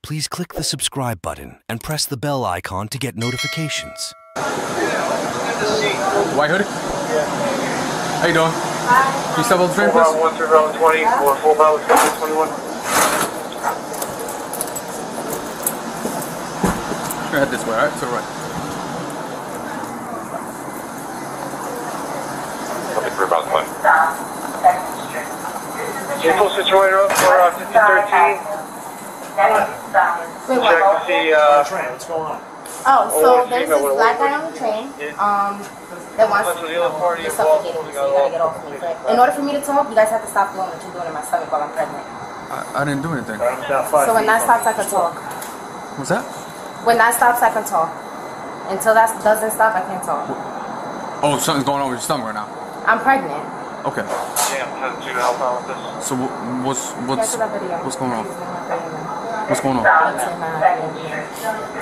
please click the subscribe button and press the bell icon to get notifications. White hoodie? Yeah. How you doing? Can you step on the train, please? 1 through round 20 or 4 miles 21. We're gonna head this way, alright? To the right. Something for about 1. Vehicle situated up for 5013. Wait, Check to see, Train, what's going on? Oh, so there's this black guy on the train, that wants to suffocate me, so you gotta get off me. But in order for me to talk, you guys have to stop doing what you're doing in my stomach while I'm pregnant. I didn't do anything. So when that stops, I can talk. What's that? When that stops, I can talk. Until that doesn't stop, I can't talk. Oh, something's going on with your stomach right now. I'm pregnant. Okay. Yeah, I'm to help out with this. So what's going on? What's going on?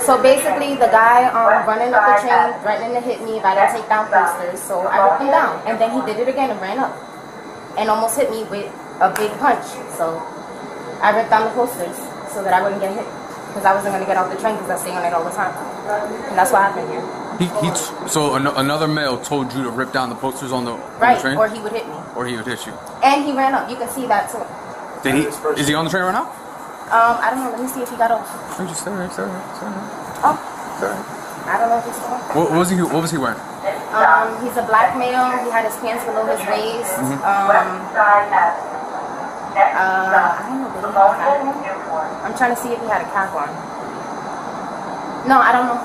So basically, the guy running up the train threatening to hit me if I don't take down posters. So I ripped him down, and then he did it again and ran up, and almost hit me with a big punch. So I ripped down the posters so that I wouldn't get hit, because I wasn't gonna get off the train because I stay on it all the time, and that's what happened here. So another male told you to rip down the posters on the train? Or he would hit me. Or he would hit you. And he ran up. You can see that too. Did he? Is he on the train right now? I don't know. Let me see if he got off. Oh, just stay right. Oh. I don't know if he's still on. What was he wearing? He's a black male. He had his pants below his waist. I don't know. Did he have a cap on? I'm trying to see if he had a cap on. No, I don't know.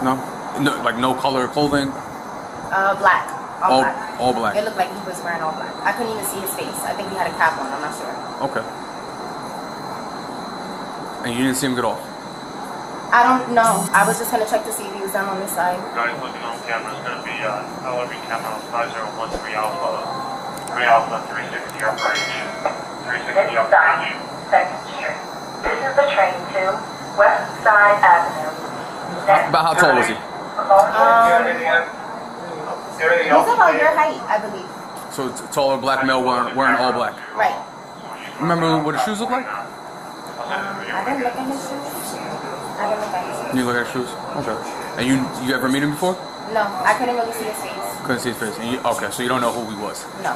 Nope. No, like no color clothing. Black. All black. All black. It looked like he was wearing all black. I couldn't even see his face. I think he had a cap on. I'm not sure. Okay. And you didn't see him get off? I don't know. I was just gonna check to see if he was down on this side. Guys looking on camera is going to be LRB camera 5013 Alpha, 3 Alpha 360 operation. 360 operation. 2nd Street. This is the train to West Side Avenue. About how tall was he? He's about your height, I believe. So it's a taller black male wearing all black. Right. Remember what his shoes look like? I didn't look at his shoes. You look at his shoes? Okay. And you ever meet him before? No, I couldn't really see his face. Couldn't see his face. And okay, so you don't know who he was? No.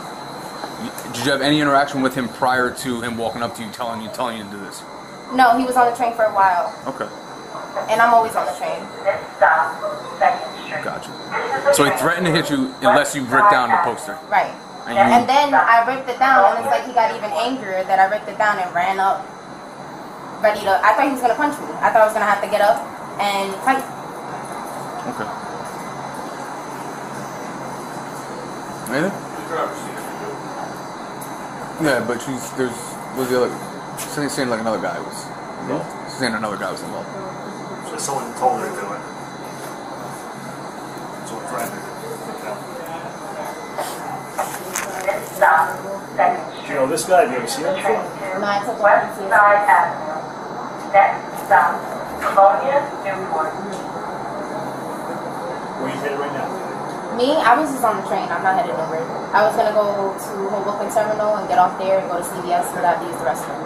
Did you have any interaction with him prior to him walking up to you, telling you to do this? No, he was on the train for a while. Okay. And I'm always on the train. Gotcha. So he threatened to hit you unless you ripped down the poster. Right. And then I ripped it down, and it's like he got even angrier that I ripped it down and ran up, ready to. I thought he was gonna punch me. I thought I was gonna have to get up and fight. Okay. Anything? Yeah, but was the other? She's saying like another guy was involved. She's saying another guy was involved. So someone told her to do it. Someone threatened her. Do you know this guy? Have you ever seen him before? No, I took West Side Avenue. Next stop, Colonia, Newport. Where are you headed right now? Me, I was just on the train. I'm not headed nowhere. I was gonna go to Hoboken Terminal and get off there and go to CVS so that I use the restroom.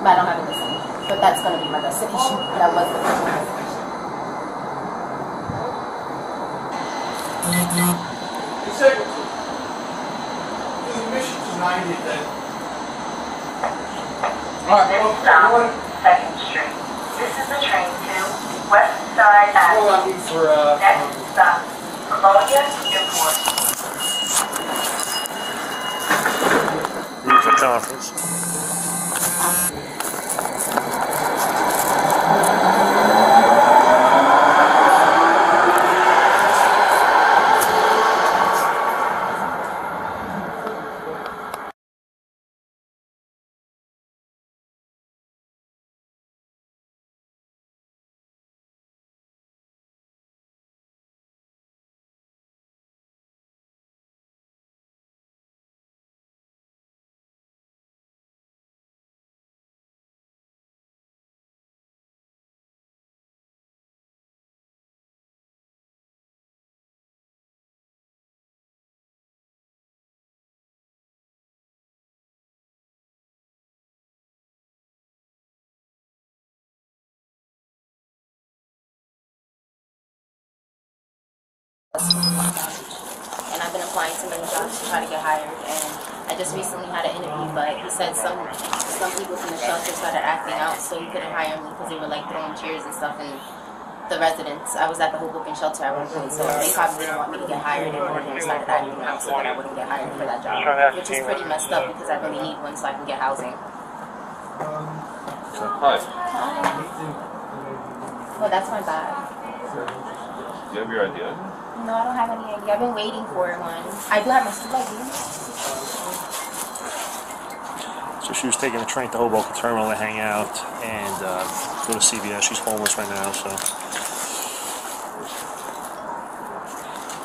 But I don't have a destination. But that's gonna be my destination. That was the destination. Singleton. The mission tonight is that. This stop, 2nd Street. This is the train to West Side Avenue. Next stop, Colonia, Newport. Use the conference. And I've been applying to many jobs to try to get hired. And I just recently had an interview, but he said some people from the shelter started acting out, so he couldn't hire me because they were like throwing chairs and stuff in the residents. I was at the Hoboken shelter at one point, so they probably didn't want me to get hired, and one of them started acting out so that I wouldn't get hired for that job, which is pretty messed up because I really need one so I can get housing. Hi. Well, that's my bag. Do you have your idea? No, I don't have any idea. I've been waiting for one. I do have my school ID. So she was taking the train to Hoboken Terminal to hang out and go to CVS. She's homeless right now, so.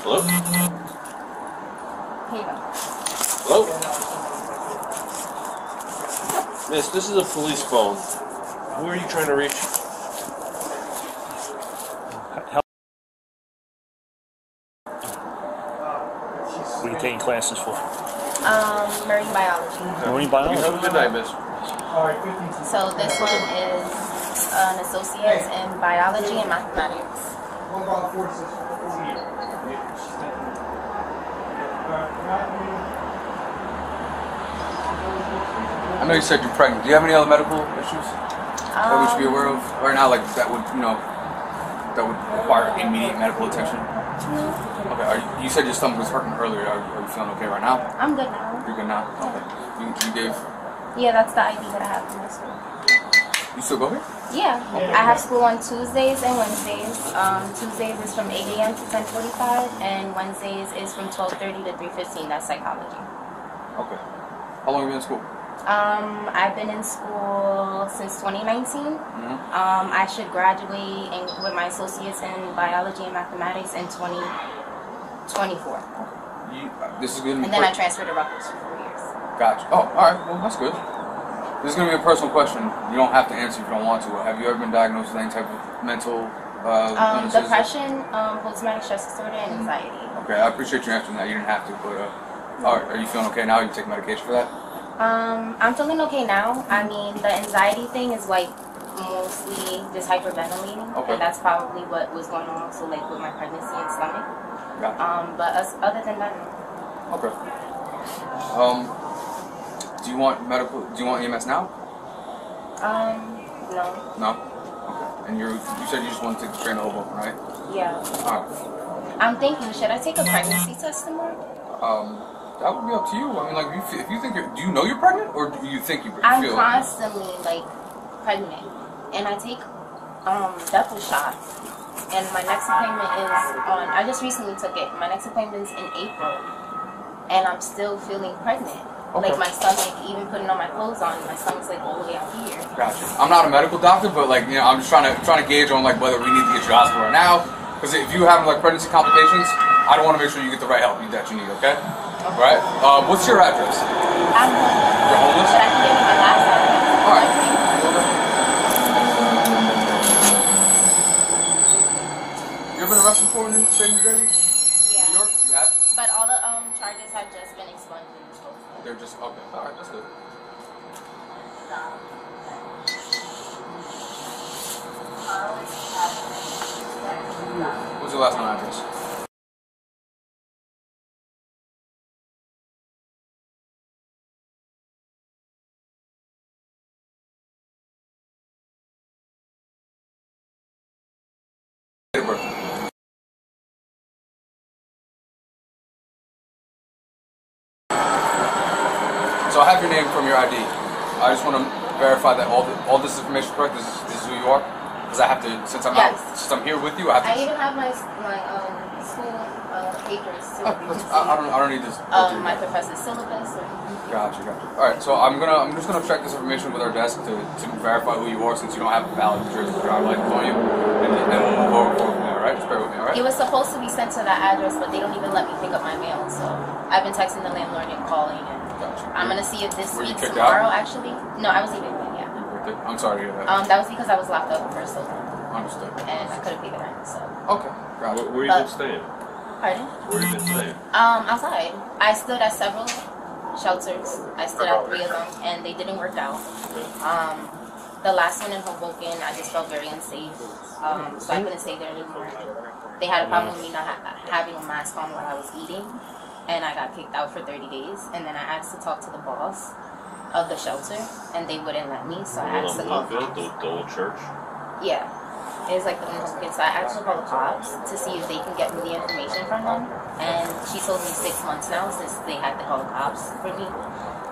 Hello? Here you go. Hello? Miss, this is a police phone. Who are you trying to reach? What are you taking classes for? Marine biology. Marine biology? You have a good night, miss. So this one is an associate's in biology and mathematics. I know you said you're pregnant. Do you have any other medical issues that we should be aware of right now? Like that would, that would require immediate medical attention. Okay. You said your stomach was hurting earlier. Are you feeling okay right now? I'm good now. You're good now. Okay. You gave. Yeah, that's the ID that I have from my school. You still go here? Yeah, I have school on Tuesdays and Wednesdays. Tuesdays is from 8 a.m. to 10:45, and Wednesdays is from 12:30 to 3:15. That's psychology. Okay. How long have you been in school? I've been in school since 2019. I should graduate with my associates in biology and mathematics in 2024. This is good. And then I transferred to Rutgers for 4 years. Gotcha. Oh, all right. Well, that's good. This is going to be a personal question. You don't have to answer if you don't want to. Have you ever been diagnosed with any type of mental illnesses? Depression, post-traumatic stress disorder, and anxiety. Okay, I appreciate you answering that. You didn't have to, but all right, are you feeling okay now? You take medication for that? I'm feeling okay now. I mean, the anxiety thing is like mostly just hyperventilating, and that's probably what was going on also like with my pregnancy and stomach. Gotcha. But other than that, okay. Do you want medical? Do you want EMS now? no. No. Okay. And you said you just want to take the train to Hoboken, right? Yeah. All right. I'm thinking, should I take a pregnancy test tomorrow? That would be up to you. I mean, like, if you think do you know you're pregnant, or do you think you feel? I'm constantly like pregnant, and I take Depo shot, and my next appointment is on. I just recently took it. My next appointment is in April, and I'm still feeling pregnant. Okay. Like my stomach, even putting all my clothes on, my stomach's like all the way out here. Gotcha. I'm not a medical doctor, but like I'm just trying to gauge on like whether we need to get you to the hospital right now. Because if you have like pregnancy complications, I don't want to make sure you get the right help that you need. Okay. Right? What's your address? I'm homeless. You're homeless? But I can give you my last address. Alright. You ever been arrested for in the state of New Jersey? Yeah. New York? You have? But all the charges have just been expunged and disposed of. They're just, okay. Alright, that's good. What's your last known address? So I have your name from your ID. I just want to verify that all this information is correct. This is who you are, because I have to since I'm here with you. I even have my school papers. I don't need this. My professor's syllabus. Gotcha. All right, so I'm just gonna check this information with our desk to verify who you are, since you don't have a valid New Jersey driver's license on you, and we'll move over from there. All right, just bear with me. All right. It was supposed to be sent to that address, but they don't even let me pick up my mail. So I've been texting the landlord and calling. Gotcha. I'm gonna see if this week out? tomorrow. Actually, no, I was evicted. Yeah. I'm sorry to hear that. That was because I was locked up for so long. Understood. And I couldn't pay the rent. So. Okay. Gotcha. Where you been staying? Pardon? Where you been staying? Outside. I stood at several shelters. I stood at 3 of them, and they didn't work out. The last one in Hoboken, I just felt very unsafe, so I couldn't stay there anymore. They had a problem with me not having a mask on while I was eating, and I got kicked out for 30 days. And then I asked to talk to the boss of the shelter, and they wouldn't let me, so I asked to call the cops. The old church? Yeah. It was like the Hoboken, so I asked to call the cops to see if they can get me the information from them. And she told me 6 months now since they had to call the cops for me.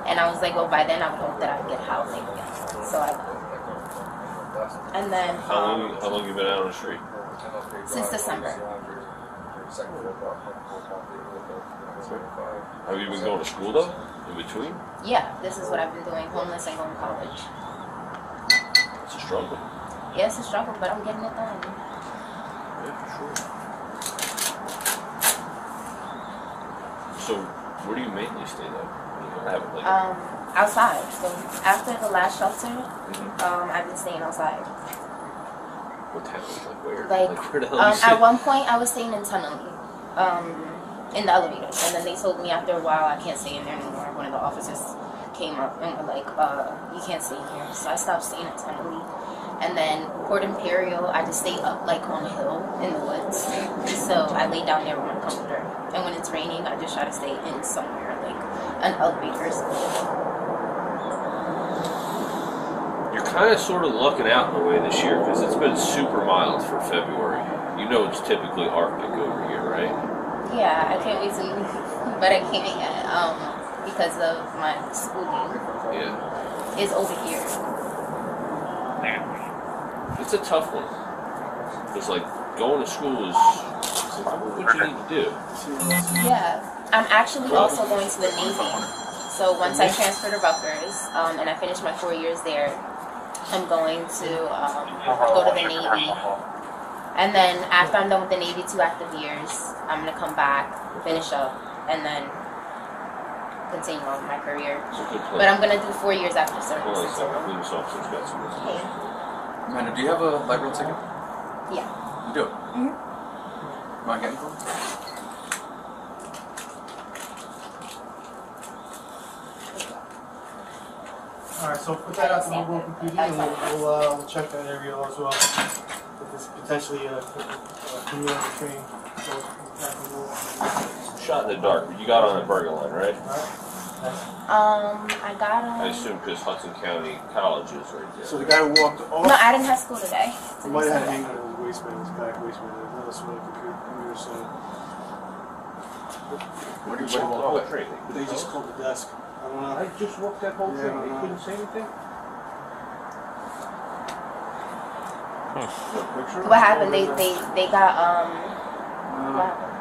And I was like, well, by then I would hope that I would get housing again. So I got. And then How long you been out on the street? Since December. Have you been going to school though? In between? Yeah, this is what I've been doing, homeless and going to college. It's a struggle. Yeah, it's a struggle, but I'm getting it done. Yeah, for sure. So, where do you mainly stay though? You have it, like, Outside. So after the last shelter, I've been staying outside. what town? Like where? Like where the hell you at one point, I was staying in Tunneling, in the elevators, and then they told me after a while I can't stay in there anymore. One of the officers came up and were like, "You can't stay here." So I stopped staying at Tunneling. And then Port Imperial, I just stayed up like on a hill in the woods. So I lay down there with my comforter. And when it's raining, I just try to stay in somewhere, like an elevator or something. You're kind of sort of lucking out in a way this year because it's been super mild for February. You know it's typically Arctic over here, right? Yeah, I can't wait to leave, but I can't yet because of my schooling. Yeah. Is over here. It's a tough one. It's like going to school is probably what you need to do. Yeah, I'm actually also going to the Navy. So once I transfer to Rutgers and I finish my 4 years there, I'm going to go to the Navy. And then after I'm done with the Navy 2 active years, I'm going to come back, finish up, and then continue on with my career. But I'm going to do 4 years after service. Amanda, do you have a light rail ticket? Yeah. You do? Mm-hmm. Mind getting one? Alright, so put that out to Hoboken PD and we'll check that area as well. If it's potentially a commuter train. Shot in the dark. You got on the Bergen line, right? I got on. I assume because Hudson County College is right there. So the guy who walked off. No, I didn't have school today. He might have had hanging on his waistband, his back waistband. Another sort of computer center. Where do you walk away? They just called the desk. I don't know. I just walked that whole Yeah, train. They couldn't say anything? What happened? They got what happened?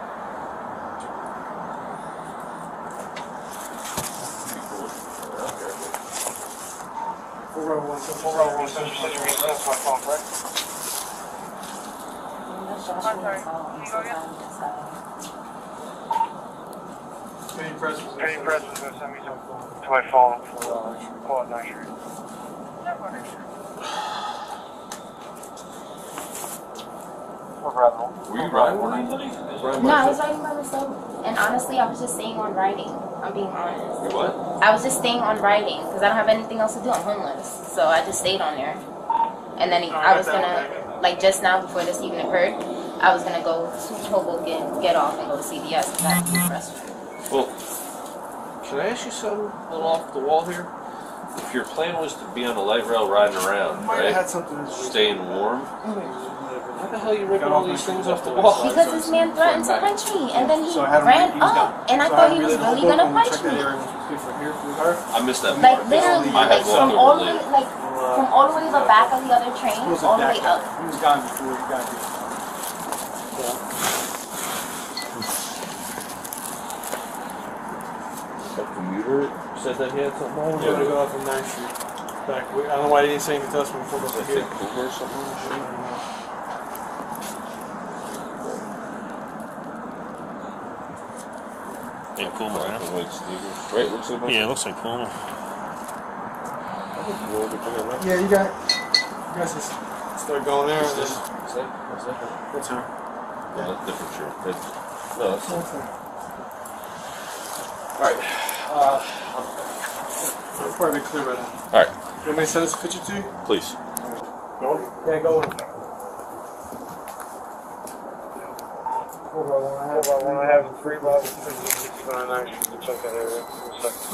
Any press was going to send me some to my phone for call at 9 Street. Were you riding with anybody? No, I was riding by myself. And honestly, I was just staying on riding. I'm being honest. You what? I was just staying on riding because I don't have anything else to do. I'm homeless. So I just stayed on there. And then I was going to, like just now before this even occurred, I was going to go to Hoboken, get off, and go to CVS because I have to use the restroom. Well, can I ask you something a little off the wall here? If your plan was to be on the light rail riding around, right? Staying warm, why the hell are you ripping all these things off the wall? Because this man threatened to punch me, and then he ran up, and I thought he was really going to punch me. I missed that part. Like literally, like from all the way, like from all the way to the back of the other train, all the way up. He was gone before he got here. A commuter said that he had something on? Yeah, we got off on 9th Street. Back. I don't know why he didn't say anything to us before we got here. Uber or something? Yeah, Puma, right? Right, looks like Yeah, it looks like Puma. Yeah, you guys just start going there. What's that? What's her? No, that's different shirt. No, that's not. Alright. We're probably clear right now. Alright. You want me to send this picture to you? Please. Go? Yeah, go.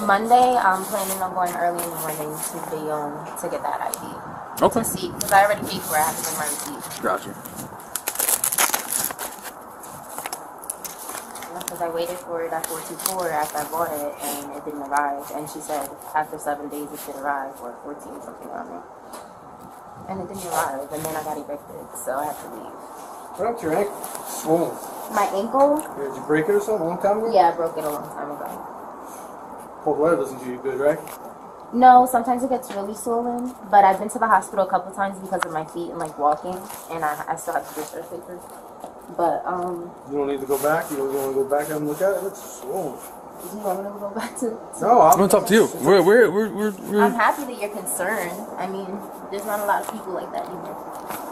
Monday, I'm planning on going early in the morning to Bayonne to get that ID. Okay. To see, because I already paid for it. I have to bring my receipt. Gotcha. Because I waited for it at 424 after I bought it, and it didn't arrive. And she said after 7 days it should arrive, or 14, something around there. And it didn't arrive, and then I got evicted, so I had to leave. What up to your ankle? Swollen. My ankle? Yeah, did you break it or something a long time ago? Yeah, I broke it a long time ago. Cold weather doesn't do you good, right? No, sometimes it gets really swollen, but I've been to the hospital a couple times because of my feet and like walking, and I still have to do surgery. But you don't need to go back. You don't want to go back and look at it. It's swollen. Do you want me to go back to? No, I'm gonna talk to you. We're. I'm happy that you're concerned. I mean, there's not a lot of people like that either.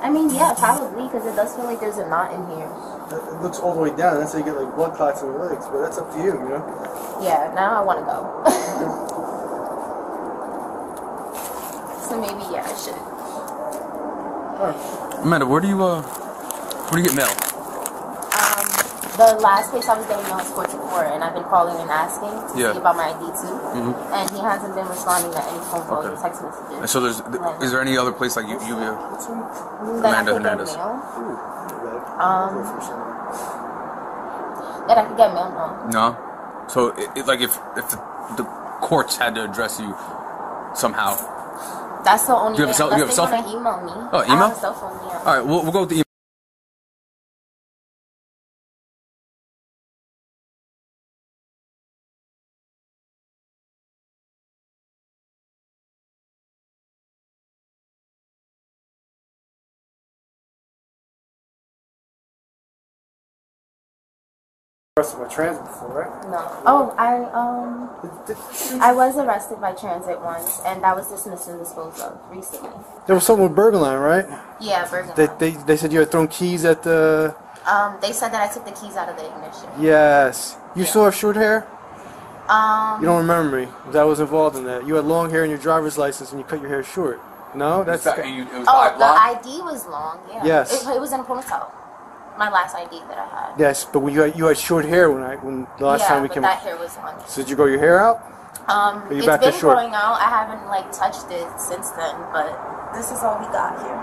I mean, yeah, probably because it does feel like there's a knot in here. It looks all the way down. That's how you get like blood clots in your legs. But that's up to you, you know. Yeah, now I want to go. So maybe yeah, I should. Amanda, where do you get mail? The last place I was getting mail is 424, and I've been calling and asking to see about my ID too. And he hasn't been responding to any phone calls or text messages. And so is there any other place like you Amanda Hernandez? That I could get mail? No. No. So like if the courts had to address you somehow. That's the only. Do you have a cell phone? Email me. Oh, email? I have a cell phone. Yeah. All right, we'll go with the email. Arrested by transit before, right? No. Oh, I was arrested by transit once, and that was dismissed and disposed of recently. There was something with Burgerline, right? Yeah, Burgerline. They said you had thrown keys at the. They said that I took the keys out of the ignition. Yes. You still have short hair? You don't remember me? I was involved in that. You had long hair in your driver's license, and you cut your hair short. No, that's. The ID was long. Yeah. Yes. It was in a ponytail. My last ID that I had. Yes, but when you had short hair when the last time we came. Yeah, but that hair was long. So did you grow your hair out? It's been growing out. I haven't like touched it since then, but this is all we got here.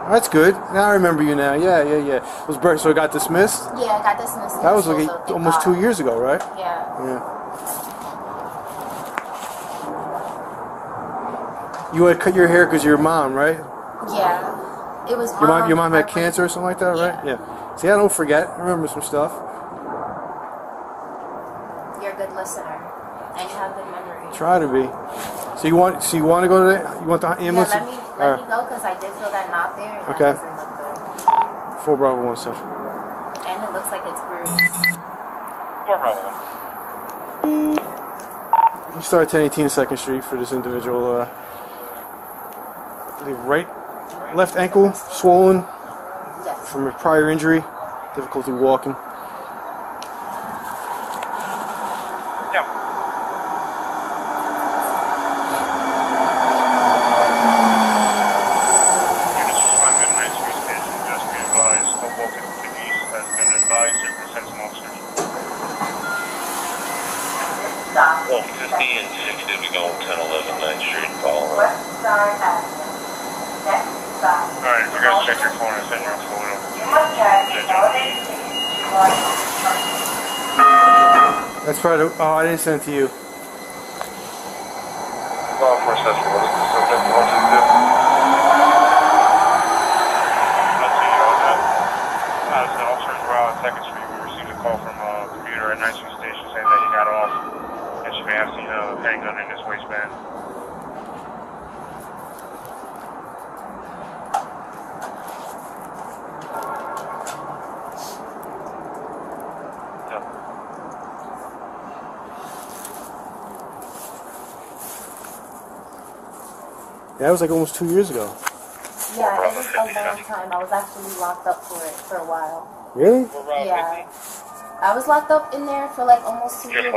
That's good. Now I remember you now. Yeah. It was so it got dismissed? Yeah, it got dismissed. That was like almost 2 years ago, right? Yeah. You had cut your hair because of your mom, right? Yeah. It was your mom had cancer or something like that, right? Yeah. See, I don't forget. I remember some stuff. You're a good listener, and you have good memory. Try to be. So you want to go to the ambulance? Yeah, let me go because I did feel that knot there. And okay. That doesn't look good. 4 Bravo 1 7. And it looks like it's bruised. 4 Bravo 1. You start at 1018 2nd Street for this individual. Left ankle swollen from a prior injury, difficulty walking. Yep. Units responding to 9th Street Station, just be advised, Hoboken to the east has been advised to present some officers. Stop. 50 and 60 to be going 1011 9th Street, following. West Side Avenue. Next stop. Alright, we're gonna check your phone and send you a photo. You must carry the elevated ticket to That's right. Oh, I didn't send it to you. Law enforcement, what is the subject want to do? I'll see you on that. As the officers were out on 2nd Street, we received a call from a commuter at 9th Street Station saying that he got off and she may have seen a handgun in his waistband. Yeah, that was like almost 2 years ago. Yeah, it was a long time. I was actually locked up for it for a while. Really? Yeah. I was locked up in there for like almost 2 years.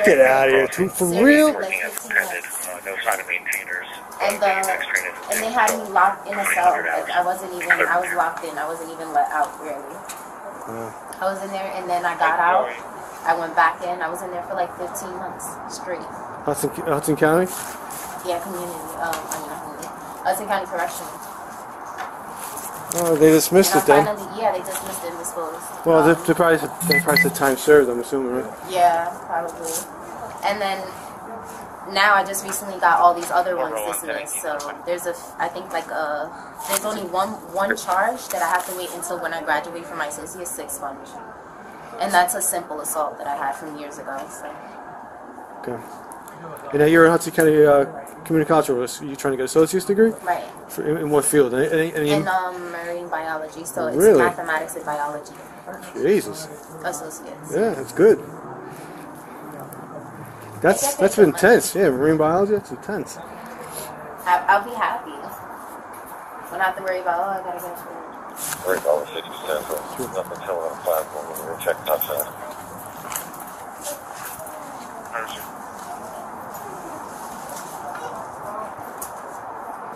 Get out of here, for real? Like 15 months. No sign of maintainers. And they had me locked in a cell. Like I was locked in. I wasn't even let out really. I was in there, and then I got out. I went back in. I was in there for like 15 months straight. Hudson County? Yeah, community. Hudson County Correctional. Oh, they dismissed it then. Yeah, they dismissed it and disposed. Well, they probably said time served, I'm assuming, right? Yeah, probably. And then now I just recently got all these other ones dismissed. So there's there's only one charge that I have to wait until when I graduate from my associate's 6 months. And that's a simple assault that I had from years ago. So. Okay. And you're in Hudson County Community College. You're trying to get an associate's degree? Right. In what field? In marine biology. So it's really? Mathematics and biology. Jesus. Associates. Yeah, that's good. That's intense. Yeah, marine biology. That's intense. I'll be happy. I don't have to worry about I gotta get food. Worry about 60%, so nothing telling on the platform when we're checking outside.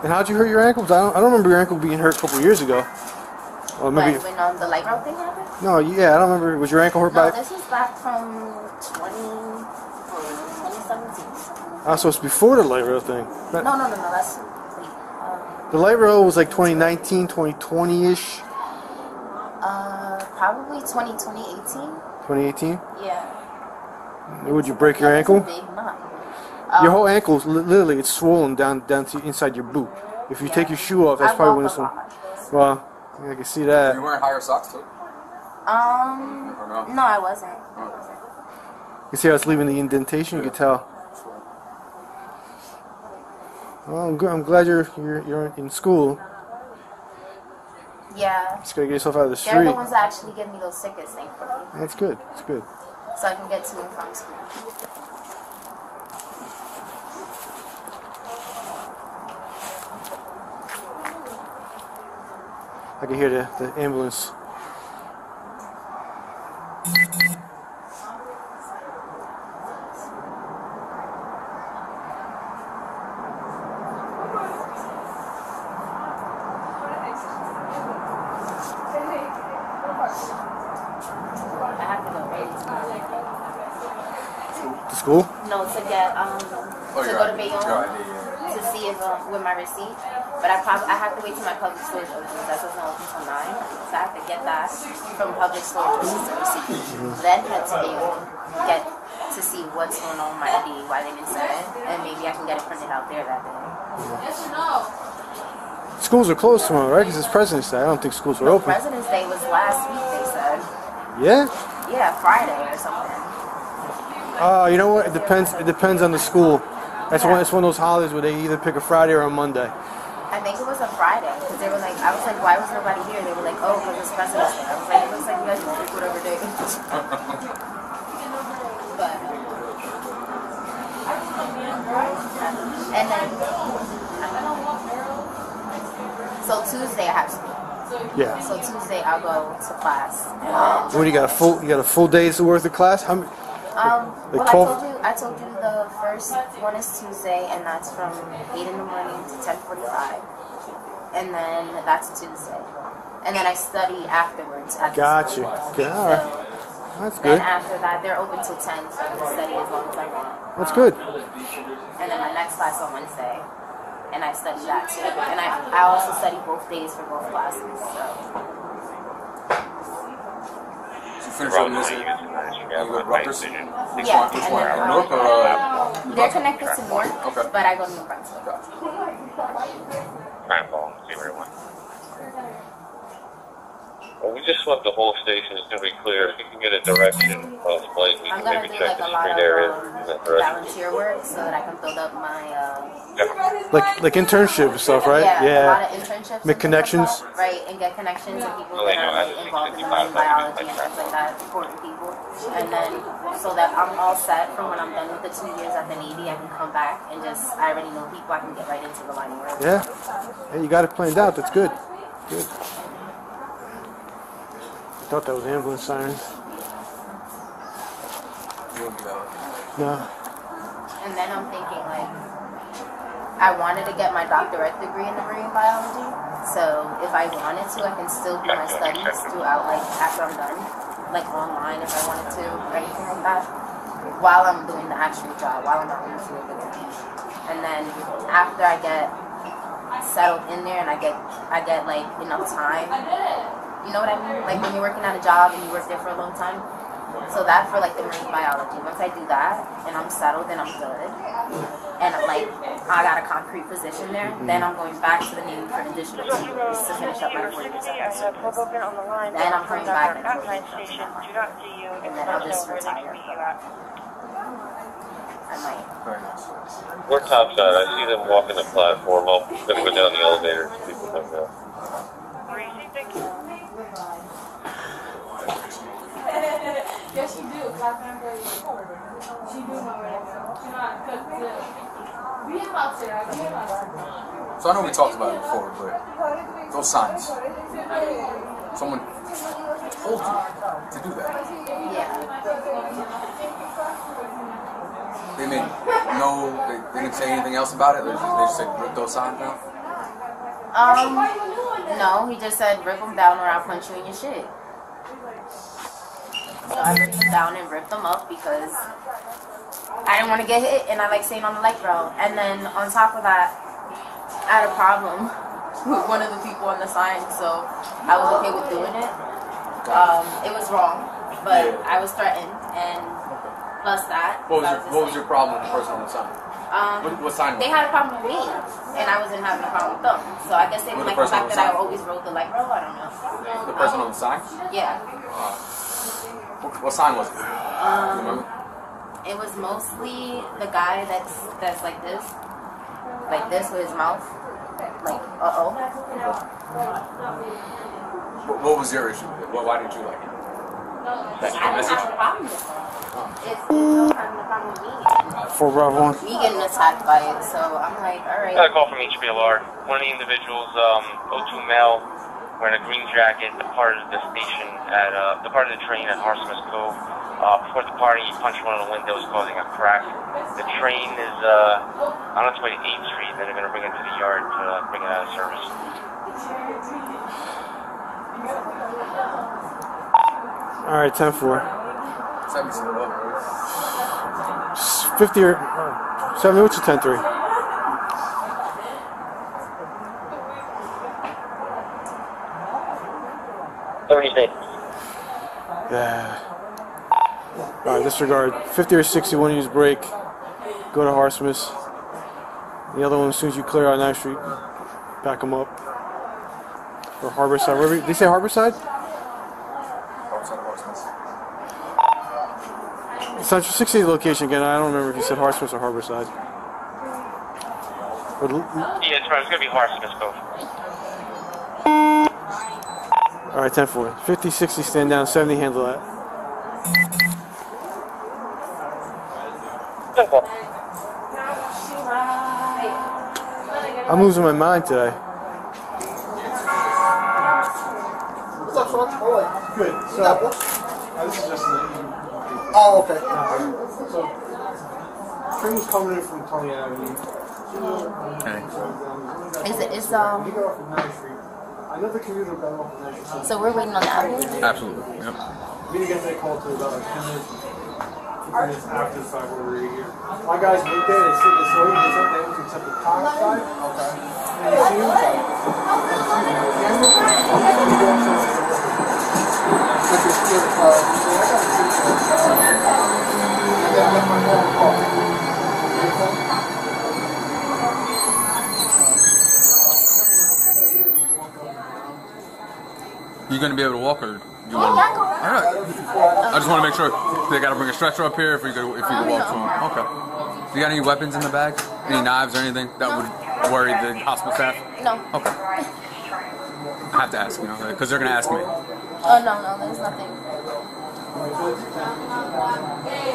And how'd you hurt your ankles? I don't remember your ankle being hurt a couple years ago. Or maybe when the light rail thing happened? No, yeah, I don't remember. Was your ankle hurt by? No, this was back from 2017. Ah, so it's before the light rail thing. No, that's complete. The light rail was like 2019, 2020-ish. Probably 2018. 2018? Yeah. Would you break your ankle? Big knot. Your whole ankle, literally, it's swollen down to inside your boot. If you take your shoe off, that's probably when it's. Well, I can see that. Were you wearing higher socks too? No, I wasn't. You see how it's leaving the indentation? You can tell. Well, I'm glad you're in school. Yeah. Just gotta get yourself out of the street. They're the ones that actually give me those tickets, thankfully. That's good. That's good. So I can get to and from school. I can hear the ambulance. To school? No, to get to go to Bayonne to see if with my receipt. But I have to wait till my public storage opens. That doesn't open until 9, so I have to get that from public storage, which is a receipt. Then head to Bayonne, get to see what's going on with my ID, why they didn't send it, and maybe I can get it printed out there that day. Yes or no? Schools are closed tomorrow, right? Because it's President's Day. I don't think schools are open. President's Day was last week, they said. Yeah? Yeah, Friday or something. You know what? It depends on the school. It's one of those holidays where they either pick a Friday or a Monday. I think it was a Friday because they were like, I was like, why was nobody here? They were like, oh, because it's President's Day. I was like, it looks like you guys just pick whatever day. But and then so Tuesday I have school. Yeah. So Tuesday I'll go to class. What do you got? You got a full day's worth of class? How many? I told you the first one is Tuesday, and that's from 8 in the morning to 10:45, and then that's Tuesday, and then I study afterwards. Gotcha. Yeah. That's good. And after that, they're open till 10, so I can study as long as I want. That's good. And then my next class on Wednesday, and I study that too, and I also study both days for both classes. So. Finish up visit. You go to Rutgers? Yeah, North or they're connected to North, okay. but I go to New Brunswick. Call, see where it went. Well, we just swept the whole station. It's going to be clear. If you can get a direction of flight, we can maybe check the street area in that direction. Volunteer work so that I can build up my like internship and stuff, right? Yeah. A lot of internships. Make connections. Right, and get connections and people that are involved in marine biology and stuff like that, important people. And then so that I'm all set from when I'm done with the 2 years at the Navy, I can come back and I already know people. I can get right into the line of work. Yeah. Hey, you got it planned out. That's good. Good. I thought that was ambulance sirens. wouldn't do that. No. And then I'm thinking, like, I wanted to get my doctorate degree in the marine biology. So if I wanted to, I can still do my studies throughout, like, after I'm done. Like, online if I wanted to, or anything like that. While I'm doing the actual job, while I'm out in the field again. And then after I get settled in there and I get like enough time, you know what I mean? Like when you're working at a job and you work there for a long time. So that for like the marine biology. Once I do that and I'm settled and I'm good, and I'm like I got a concrete position there, then I'm going back to the Navy for an additional 2 years to finish up my 4 years. Then I'm coming back next week, and then I'll just retire. I might. Very nice. We're topside. I see them walking the platform. I'm going to go down the elevator so people don't know. Yes, you do. She do know where to go. We have outside. So I know we talked about it before, but those signs. Someone told you to do that. Yeah. They made they didn't say anything else about it? They just said rip those signs down? No, he just said rip them down or I'll punch you in your shit. So I ripped them down and ripped them up because I didn't want to get hit and I like staying on the light rail. And then on top of that, I had a problem with one of the people on the sign, so I was okay with doing it. It was wrong, but I was threatened, and plus that. What was your problem with the person on the sign? What sign? They had a problem with me, and I wasn't having a problem with them. So I guess they didn't like the fact that I always rode the light rail. I don't know. The person on the sign? Yeah. What sign was it? It was mostly the guy that's like this with his mouth, like What was your issue with it? Why didn't you like it? I don't have a problem with it. It's having a problem with me. 4 Bravo 1. Me getting attacked by it, so I'm like, alright. I got a call from HBLR. One of the individuals, O2 male, wearing a green jacket, departed the station at departed the train at Harsmas Cove. Before departing, he punched one of the windows, causing a crack. The train is on its way to 8th Street. Then they're going to bring it to the yard to bring it out of service. All right, 10-4. 50 or 70. What's your 10-3? Yeah. All right, disregard. 50 or 60. One use break. Go to Harsmas. The other one, as soon as you clear out 9th Street, back them up. Or Harborside. Wherever. Did they say Harborside? Central 60 location again. I don't remember if you said Harsmas or Harborside. Yeah, it's right. It's going to be Harsmas Cove. All right, 10-4. 50, 60, stand down. 70, handle that. I'm losing my mind today. What's up, son? Good. So, this is just oh, okay. So, train was coming in from 20th Avenue. Okay. Is We got off of 9th Street. Another commuter got off of 9th Street. So we're waiting on the ambulance? Absolutely. Yep. We didn't get that call till about like 10 minutes. 15 minutes after the fact when we were here. My guys went there, they said this way, they said they went to accept the top side. Okay. And you see them, You gonna be able to walk, or you want? All right. I just want to make sure they gotta bring a stretcher up here if you could walk to them. Okay. Do you got any weapons in the bag? Any knives or anything that would worry the hospital staff? No. Okay. I have to ask, because they're gonna ask me. Oh no, there's nothing.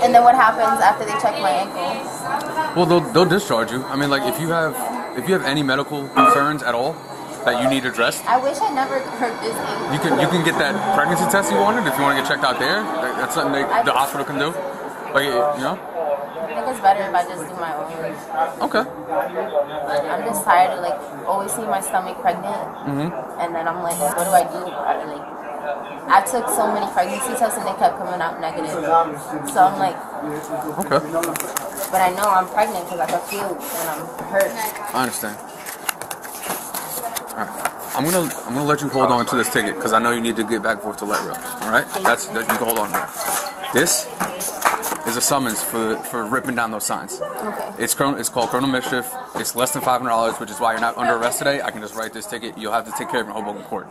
And then what happens after they check my ankle? Well, they'll discharge you. I mean, like if you have any medical concerns at all that you need addressed, I wish I never hurt this ankle. you can get that pregnancy test you wanted if you want to get checked out there. That's something the hospital can do. Like, you know? I think it's better if I just do my own. Okay. I'm just tired of like always seeing my stomach pregnant, and then I'm like, what do I do? I took so many pregnancy tests and they kept coming out negative. So I'm like, okay. But I know I'm pregnant because I got feel and I'm hurt. I understand. All right. I'm gonna let you hold on to this ticket because I know you need to get back and forth to light rail. All right. You can hold on to it. This is a summons for ripping down those signs. Okay. It's called criminal mischief. It's less than $500, which is why you're not under arrest today. I can just write this ticket. You'll have to take care of it in Hoboken court.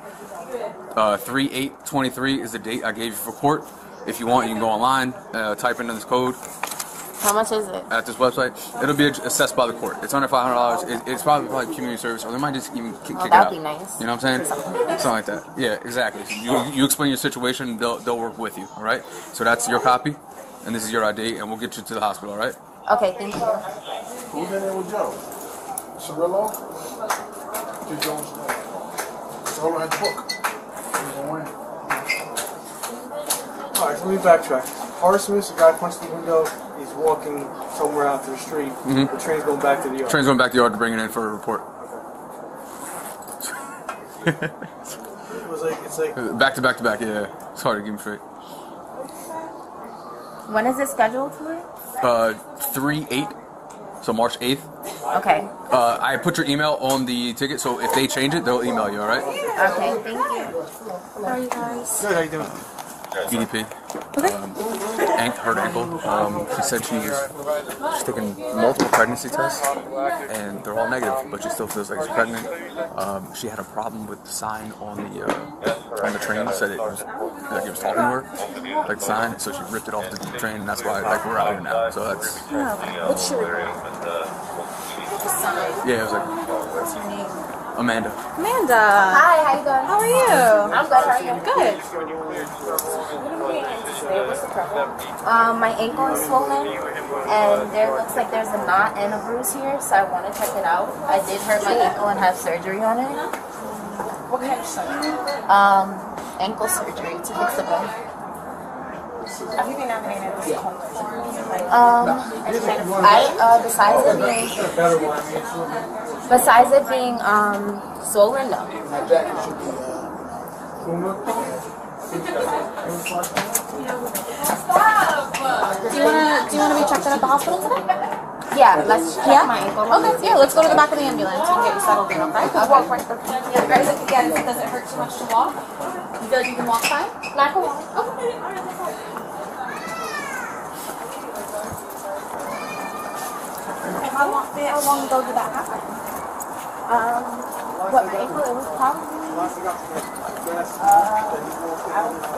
3/8/23 is the date I gave you for court. If you want, you can go online, type in this code. How much is it? At this website, it'll be assessed by the court. It's under $500. It's probably community service, or they might just even kick it out. That'd be nice. You know what I'm saying? Something like that. Yeah, exactly. You explain your situation, they'll work with you. All right. So that's your copy, and this is your ID, and we'll get you to the hospital. All right. Okay, thank you. Who's in there with Joe? Cirillo? Jones. Cirillo had the book. Alright, so let me backtrack. Horseman, the guy punched the window. He's walking somewhere out to the street. The train's going back to the yard. Train's going back to the yard to bring it in for a report. It's like back to back to back. Yeah, it's hard to keep him straight. When is it scheduled for? 3/8, so March 8th. Okay. I put your email on the ticket, so if they change it, they'll email you. All right. Okay, thank you. How are you guys? Good. How you doing? EDP. Hurt ankle. She said she's taken multiple pregnancy tests, and they're all negative, but she still feels like she's pregnant. She had a problem with the sign on the train. Said it was like it was talking to her, like the sign. So she ripped it off the train, and that's why we're out here now. So that's. What's your sign? Yeah, it was like. What's your name? Amanda. Amanda. Hi, how you doing? How are you? I'm good, how are you? Good. What's the problem? My ankle is swollen, and there looks like there's a knot and a bruise here, so I want to check it out. I did hurt my ankle and have surgery on it. What kind of surgery? Ankle surgery to fix the bone. Have you been having any of this at home? Besides it being swollen, no. Do you wanna be checked in at the hospital today? Yeah, let's check my ankle. Okay, yeah, let's go to the back of the ambulance and get you settled in, okay? I'll walk right there. Yeah, does it hurt too much to walk? You feel like you can walk fine? I can walk. Okay. How long ago did that happen? What my ankle? It was probably, I would say,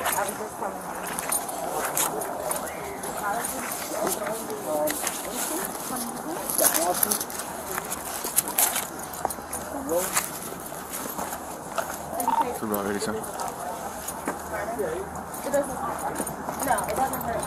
I was just coming home. It's about 80 cents. It doesn't. No, it doesn't hurt.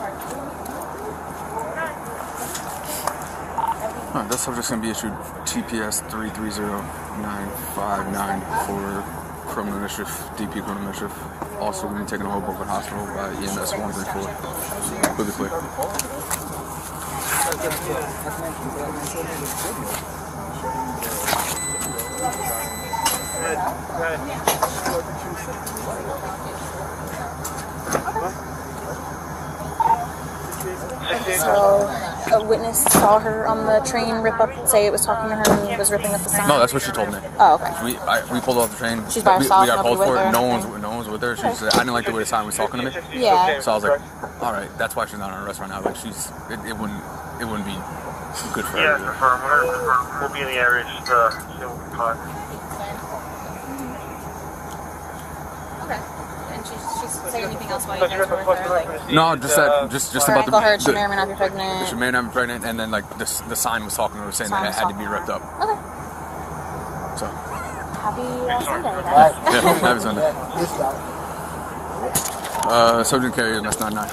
Alright, that subject's going to be issued TPS 330959 for criminal mischief, DP criminal mischief. Also going to be taken to Hoboken Hospital by EMS 134. We'll be clear. So, a witness saw her on the train rip up, say it was talking to her and was ripping up the sign? No, that's what she told me. Oh, okay. We pulled off the train. She's by herself, we got called for it. No nobody one's with her. She said, I didn't like the way the sign was talking to me. Yeah. So I was like, all right, that's why she's not on arrest right now. Like it wouldn't be good for her. Yeah, confirm. We'll be in the area. Just see what we can find. Okay. And she's saying anything else while you guys were with her? Like, No, just about ankle hurt, she may or may not be pregnant. She may not be pregnant, and then like the sign was talking to her saying that it had to be ripped up. Okay. So. Happy Sunday, guys. Yeah, happy Sunday. Subject carrier, that's 99.